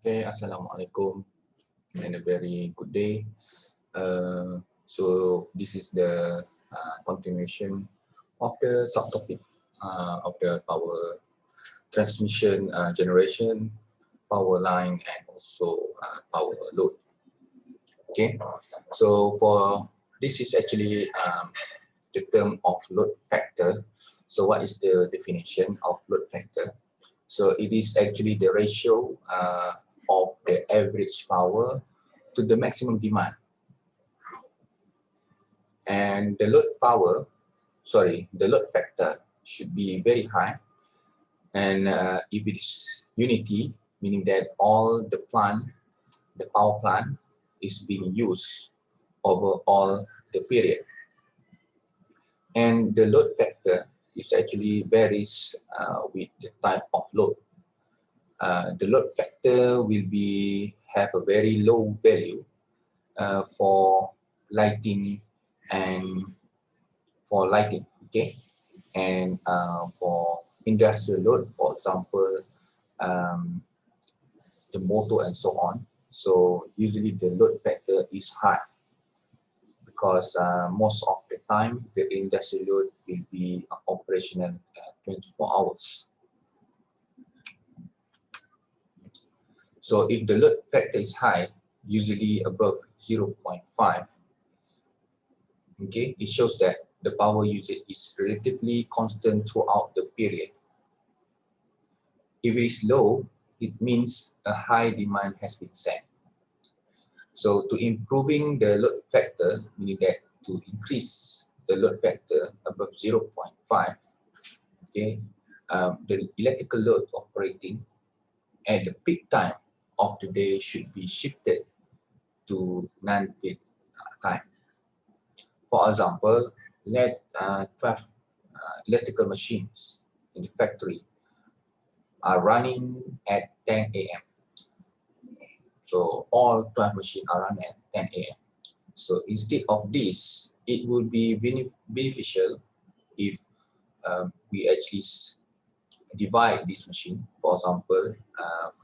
Okay, Assalamualaikum and a very good day. So this is the continuation of the subtopic of the power transmission, generation, power line, and also power load. Okay, so for this is actually the term of load factor. So what is the definition of load factor? So it is actually the ratio of the average power to the maximum demand. And the load factor should be very high. And if it is unity, meaning that all the power plant is being used over all the period. And the load factor is actually varies with the type of load. The load factor will have a very low value for lighting, okay, and for industrial load, for example, the motor and so on. So usually the load factor is high because most of the time the industrial load will be operational 24 hours. So if the load factor is high, usually above 0.5, okay, it shows that the power usage is relatively constant throughout the period. If it is low, it means a high demand has been set. So to improving the load factor, meaning that to increase the load factor above 0.5, okay, the electrical load operating at the peak time of the day should be shifted to non-peak time. For example, let 12 electrical machines in the factory are running at 10 a.m. So all 12 machines are running at 10 a.m. So instead of this, it would be beneficial if we actually divide this machine. For example,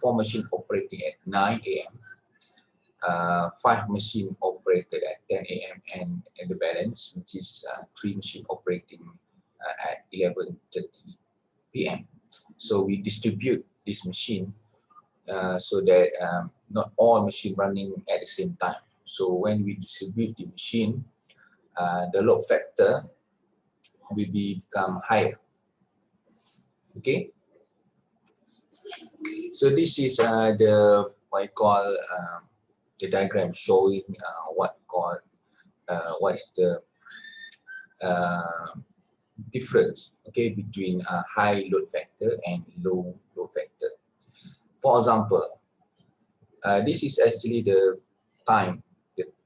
4 machines operating at 9 a.m., 5 machines operated at 10 a.m. and the balance, which is 3 machines operating at 11:30 p.m. So we distribute this machine so that not all machines running at the same time. So when we distribute the machine, the load factor will become higher. Okay. So this is the what I call the diagram showing what is the difference, okay, between a high load factor and low load factor. For example, this is actually the time,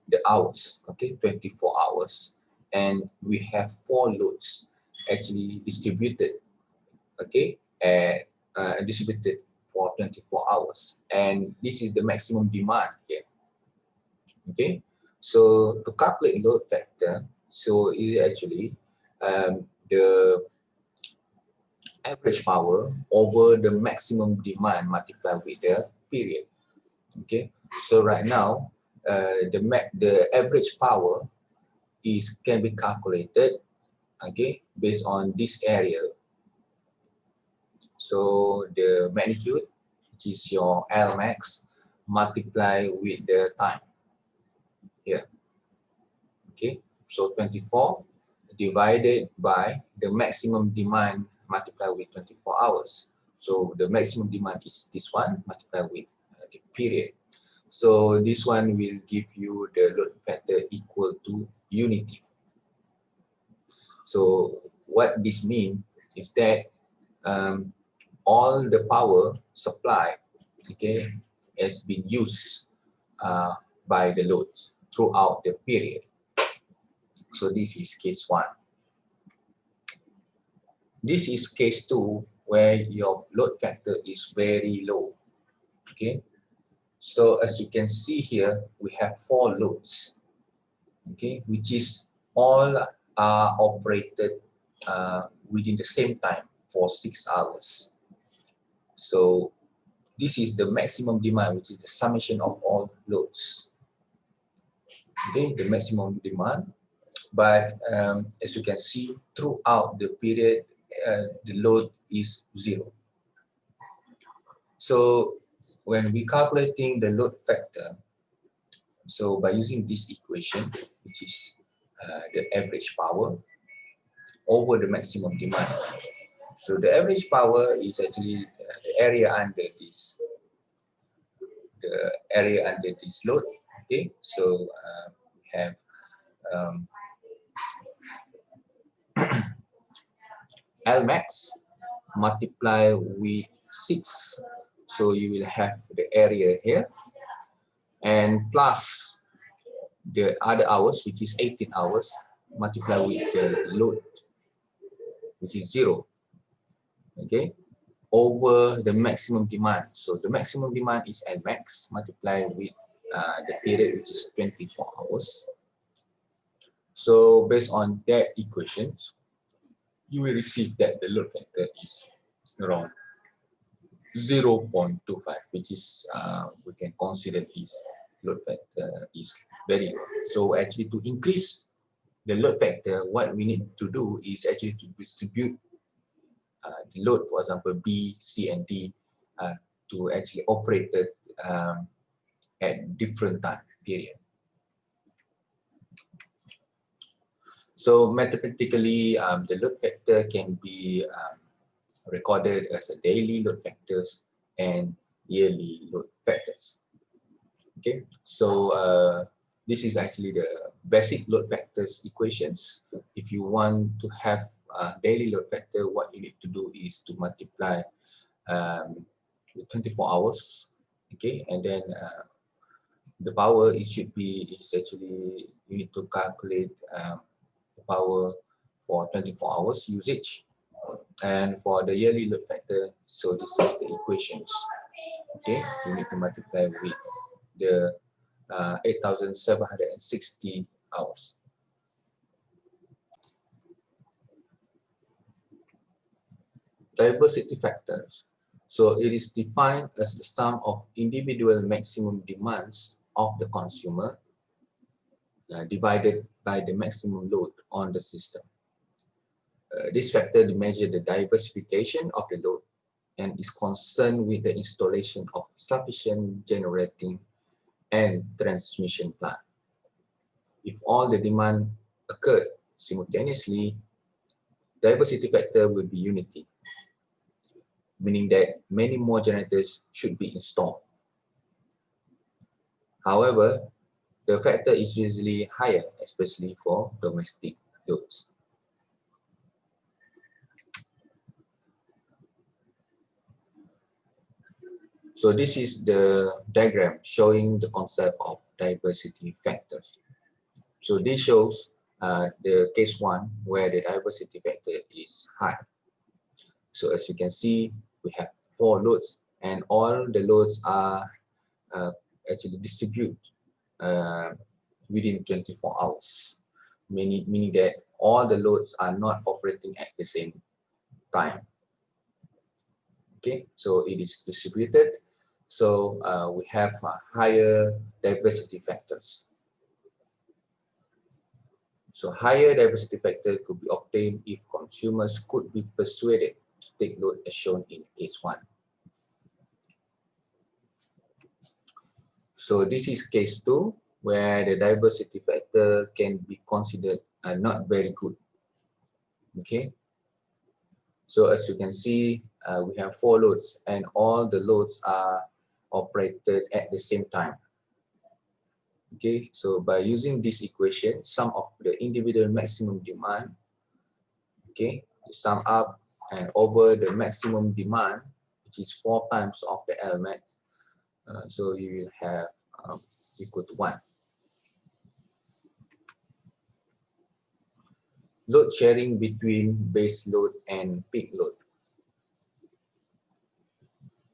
the hours, okay, 24 hours, and we have 4 loads actually distributed, okay, and distributed for 24 hours, and this is the maximum demand here. Okay, so to calculate load factor, so it is actually the average power over the maximum demand multiplied with the period. Okay, so right now the average power can be calculated, okay, based on this area. So the magnitude, which is your L max, multiply with the time here. Okay, so 24 divided by the maximum demand multiplied with 24 hours. So the maximum demand is this one multiplied with the period. So this one will give you the load factor equal to unity. So what this means is that all the power supply, okay, has been used by the loads throughout the period. So this is case 1. This is case 2, where your load factor is very low. Okay, so as you can see here, we have 4 loads, okay, which is all are operated within the same time for 6 hours. So this is the maximum demand, which is the summation of all loads. Okay, the maximum demand. But as you can see, throughout the period, the load is 0. So when we calculating the load factor, so by using this equation, which is the average power over the maximum demand. So the average power is actually the area under this, load. Okay, so we have L max multiply with 6. So you will have the area here, and plus the other hours, which is 18 hours, multiply with the load, which is 0. Okay, over the maximum demand. So the maximum demand is L max multiplied with the period, which is 24 hours. So based on that equations, you will receive that the load factor is around 0.25, which is we can consider this load factor is very low. So actually, to increase the load factor, what we need to do is actually to distribute the load, for example, B, C, and D, to actually operate it at different time period. So mathematically, the load factor can be recorded as a daily load factors and yearly load factors. Okay, so this is actually the basic load factors equations. If you want to have daily load factor, what you need to do is to multiply with 24 hours. Okay, and then the power is actually, you need to calculate the power for 24 hours usage, and for the yearly load factor, so this is the equations. Okay, you need to multiply with the 8,760 hours. Diversity factors. So it is defined as the sum of individual maximum demands of the consumer divided by the maximum load on the system. This factor measures the diversification of the load and is concerned with the installation of sufficient generating and transmission plant. If all the demand occurred simultaneously, diversity factor will be unity, meaning that many more generators should be installed. However, the factor is usually higher, especially for domestic loads. So this is the diagram showing the concept of diversity factors. So this shows the case 1 where the diversity factor is high. So as you can see, we have 4 loads, and all the loads are actually distributed within 24 hours, meaning that all the loads are not operating at the same time. Okay, so it is distributed. So we have higher diversity factors. So higher diversity factor could be obtained if consumers could be persuaded to take load as shown in case 1. So this is case 2, where the diversity factor can be considered not very good. Okay. So as you can see, we have 4 loads, and all the loads are operated at the same time. Okay, so by using this equation, sum of the individual maximum demand, okay, sum up and over the maximum demand, which is 4 times of the L max, so you will have equal to 1. Load sharing between base load and peak load.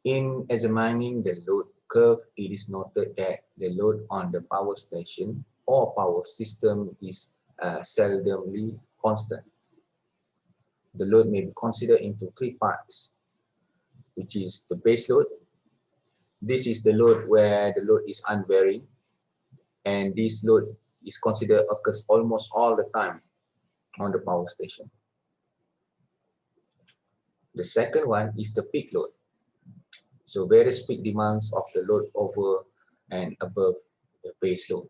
In examining the load curve, it is noted that the load on the power station or power system is seldomly constant. The load may be considered into 3 parts, which is the base load, This is the load where the load is unvarying, and this load is considered occurs almost all the time on the power station. The second one is the peak load. So various peak demands of the load over and above the base load.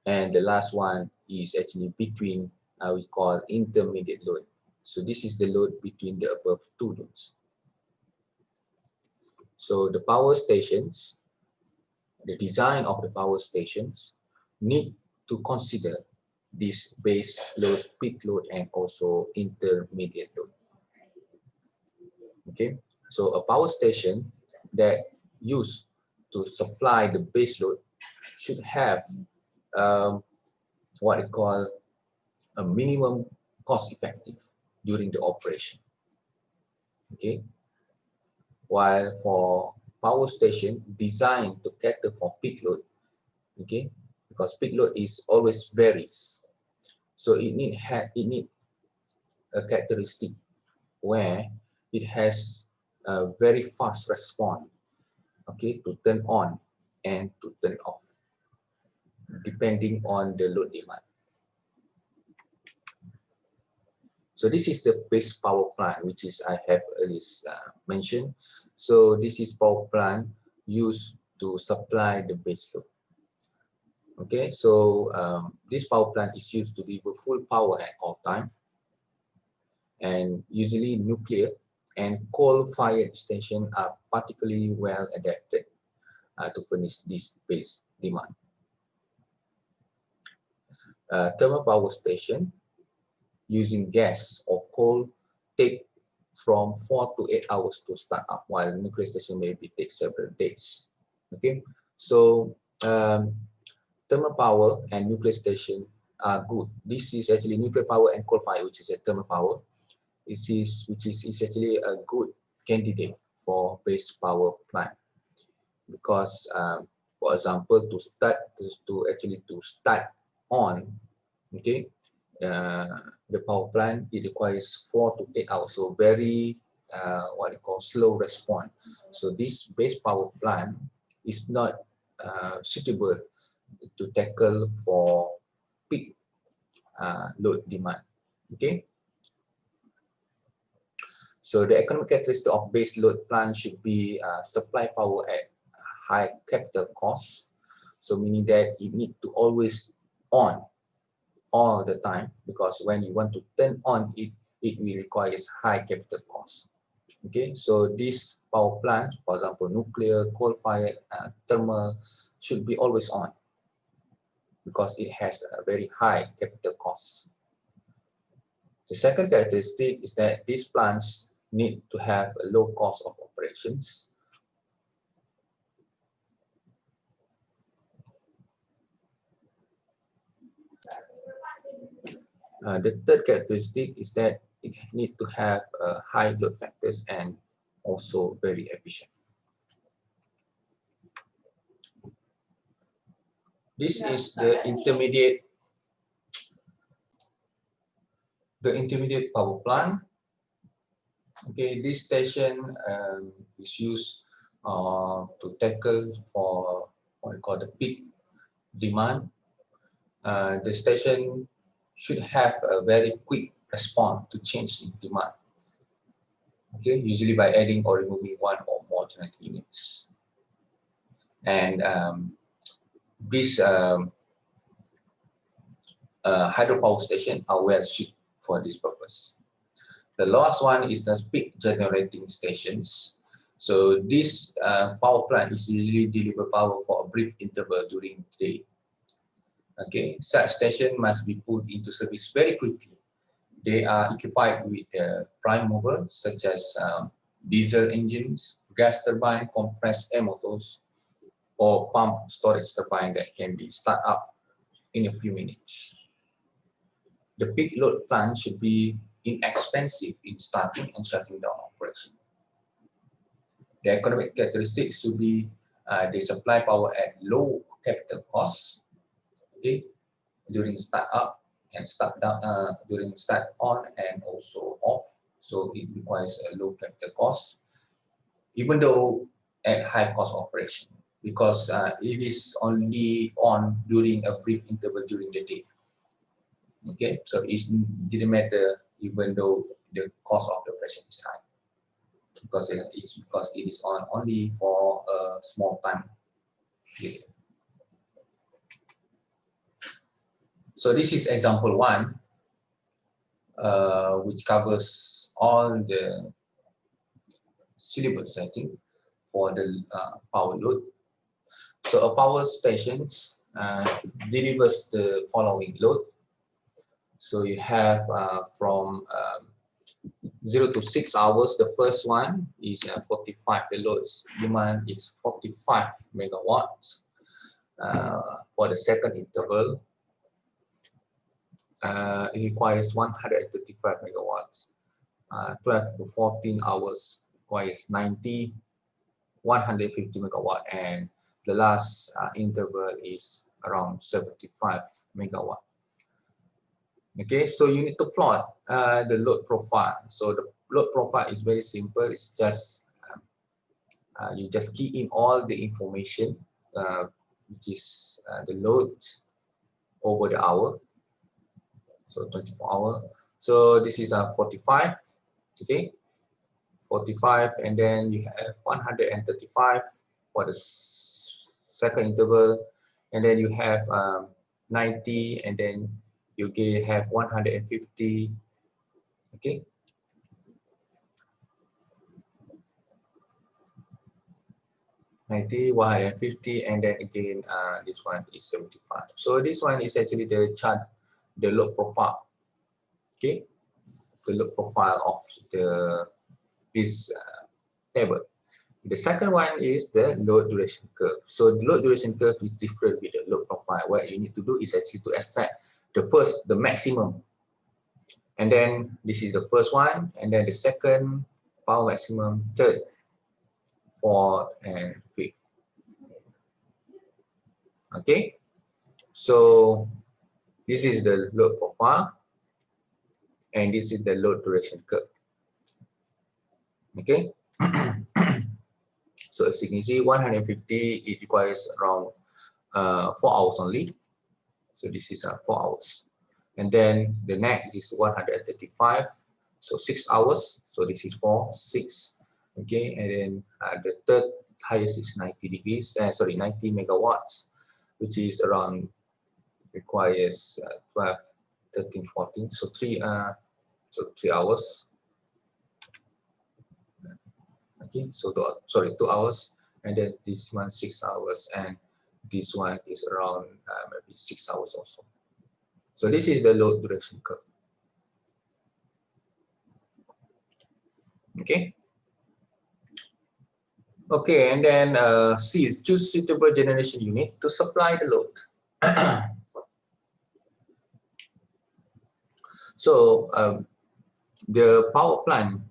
And the last one is actually between, we call intermediate load. So this is the load between the above two loads. So the power stations, the design of the power stations need to consider this base load, peak load, and also intermediate load. Okay, so a power station that used to supply the base load should have what we call a minimum cost effective during the operation. Okay, while for power station designed to cater for peak load, okay, because peak load is always varies, so it need a characteristic where it has a very fast response, okay, to turn on and to turn off depending on the load demand. So this is the base power plant, which is I have earlier mentioned. So this is power plant used to supply the base load. Okay, so this power plant is used to deliver full power at all time, and usually nuclear and coal-fired stations are particularly well adapted to furnish this base demand. Thermal power station using gas or coal take from 4 to 8 hours to start up, while nuclear station maybe take several days. Okay, so thermal power and nuclear station are good. This is actually nuclear power and coal fire, which is a thermal power. Which is actually a good candidate for base power plant, because for example, to start on, okay, the power plant, it requires 4 to 8 hours, so very what you call slow response. So this base power plant is not suitable to tackle for peak load demand. Okay, so the economic characteristic of base load plant should be supply power at high capital cost. So meaning that it need to always on all the time, because when you want to turn on it, it will require high capital cost. Okay, so this power plant, for example, nuclear, coal-fired, thermal, should be always on because it has a very high capital cost. The second characteristic is that these plants need to have a low cost of operations. The third characteristic is that it need to have high load factors and also very efficient. This is the intermediate power plant. Okay, this station is used to tackle for what we call the peak demand. The station should have a very quick response to change in demand. Okay, usually by adding or removing one or more generating units. And these hydropower stations are well suited for this purpose. The last one is the peak generating stations. So this power plant is usually deliver power for a brief interval during the day. Okay, such station must be put into service very quickly. They are equipped with prime movers such as diesel engines, gas turbine, compressed air motors, or pump storage turbine that can be start up in a few minutes. The peak load plant should be inexpensive in starting and shutting down operation. The economic characteristics should be they supply power at low capital costs, okay, during start up and start down, during start on and also off. So it requires a low capital cost. Even though at high cost operation because it is only on during a brief interval during the day. Okay, so it didn't matter even though the cost of the operation is high because it is on only for a small time period. So this is example 1, which covers all the syllabus, I think, for the power load. So a power station delivers the following load. So you have from 0 to 6 hours. The first one is 45. The load demand is 45 megawatts. For the second interval, it requires 135 megawatts. 12 to 14 hours requires 90, 150 megawatt, and the last interval is around 75 megawatt. Okay, so you need to plot the load profile. So the load profile is very simple. It's just you just key in all the information, which is the load over the hour. So 24 hour. So this is 45. Okay, 45, and then you have 135 for the second interval, and then you have 90, and then you have 150. Okay, $90, 150, and then again this one is 75. So this one is actually the chart, the load profile. Okay, the load profile of this table. The second one is the load duration curve. So the load duration curve is different with the load profile. What you need to do is actually to extract the maximum, and then this is the first one, and then the second, power maximum, third, fourth, and fifth. Okay, so this is the load profile, and this is the load duration curve. Okay. So as you can see, 150, it requires around 4 hours only. So this is 4 hours. And then the next is 135, so 6 hours. So this is 4, 6. Okay, and then the third highest is 90 degrees, 90 megawatts, which is around, requires 12, 13, 14. So 3 hours. Okay, so 2 hours, and then this one 6 hours, and this one is around maybe 6 hours also. So this is the load duration curve. Okay. Okay, and then C is choose suitable generation unit to supply the load. So the power plant,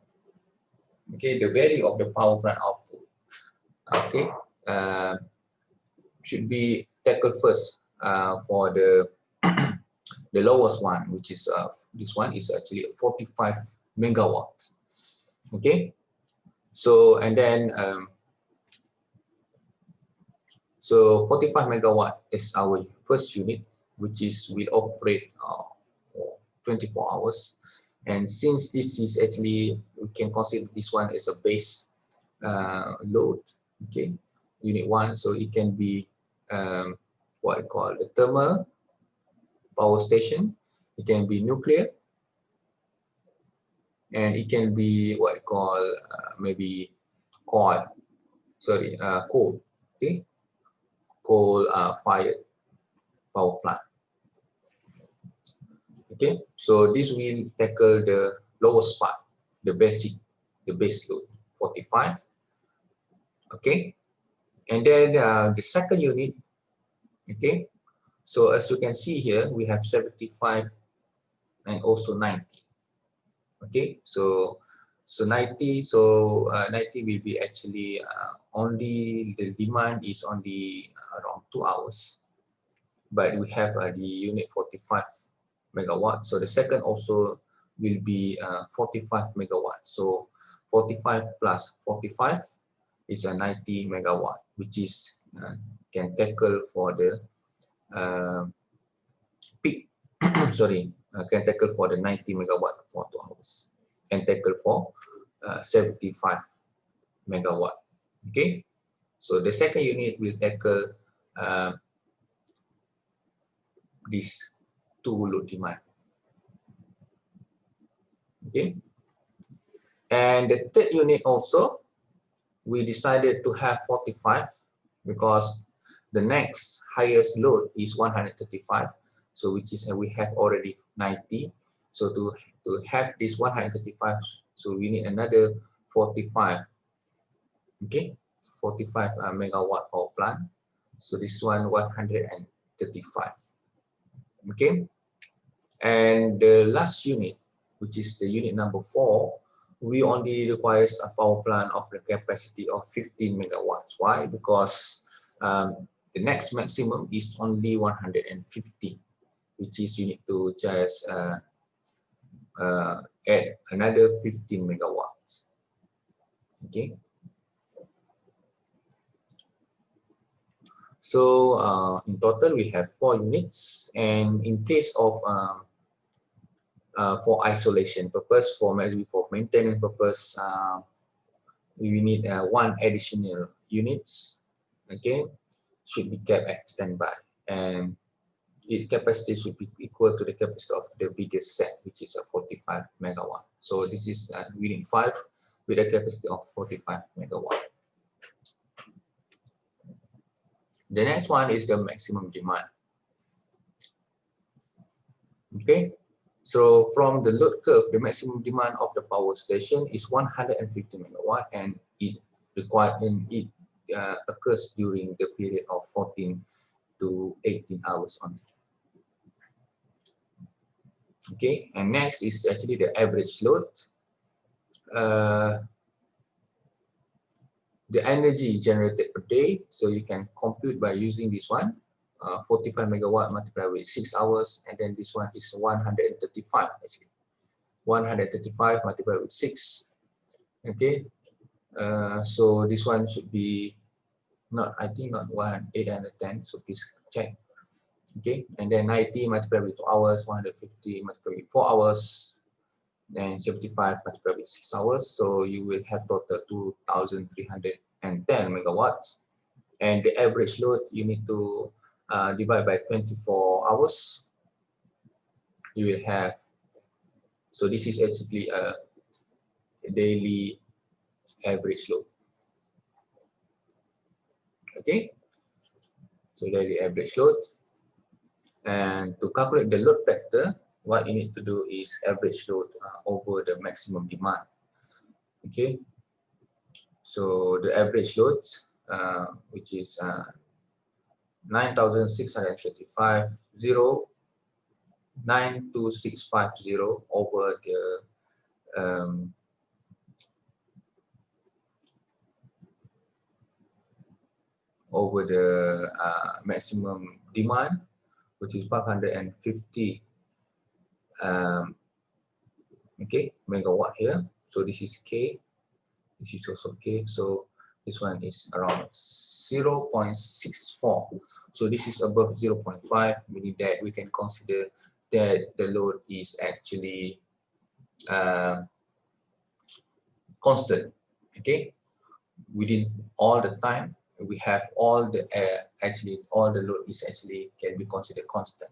okay, the value of the power plant output, okay, should be tackled first for the the lowest one, which is this one is actually 45 megawatts. Okay, so and then so 45 megawatt is our first unit, which is will operate for 24 hours. And since this is actually, we can consider this one as a base load, okay, unit 1, so it can be what I call the thermal power station, it can be nuclear, and it can be what I call maybe coal, okay, coal fired power plant. Okay, so this will tackle the lowest part, the base load, 45. Okay, and then the second unit, okay, so as you can see here, we have 75 and also 90. Okay, so 90, so 90 will be actually only the demand is only around 2 hours, but we have the unit 45 megawatt. So the second also will be 45 megawatts. So 45 plus 45, is a 90 megawatt, which is can tackle for the peak. Sorry, can tackle for the 90 megawatt for 2 hours, can tackle for 75 megawatt. Okay, so the second unit will tackle these two load demand. Okay, and the third unit also, we decided to have 45 because the next highest load is 135. So which is we have already 90. So to have this 135, so we need another 45. Okay, 45 megawatt power plant. So this one 135. Okay, and the last unit, which is the unit number 4, we only requires a power plant of the capacity of 15 megawatts. Why? Because the next maximum is only 150, which is you need to just add another 15 megawatts. Okay. So in total, we have 4 units, and in case of for isolation purpose, for maintenance purpose, we need 1 additional units. Okay, should be kept at standby, and its capacity should be equal to the capacity of the biggest set, which is a 45 megawatt. So this is unit 5 with a capacity of 45 megawatt. The next one is the maximum demand. Okay, so from the load curve, the maximum demand of the power station is 150 megawatt, and it occurs during the period of 14 to 18 hours only. Okay, and next is actually the average load. The energy generated per day, so you can compute by using this one, 45 megawatt multiplied with 6 hours, and then this one is 135 actually. 135 multiplied with 6. Okay, so this one should be not 810, so please check. Okay, and then 90 multiplied with 2 hours, 150 multiplied with 4 hours, and 75 multiplied with 6 hours. So you will have total 2,310 megawatts. And the average load, you need to divide by 24 hours. You will have, so this is actually a daily average load. Okay, so daily average load. And to calculate the load factor, what you need to do is average load over the maximum demand. Okay, so the average load, which is 9,635.92650 over the maximum demand, which is 550 okay, megawatt here. So this is K, this is also K. So this one is around 0.64. So this is above 0.5, meaning that we can consider that the load is actually constant. Okay, within all the time, we have all the all the load is actually can be considered constant.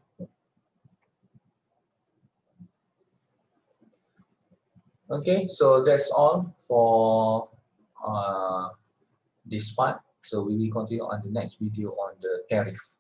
Okay, so that's all for this part. So we will continue on the next video on the tariff.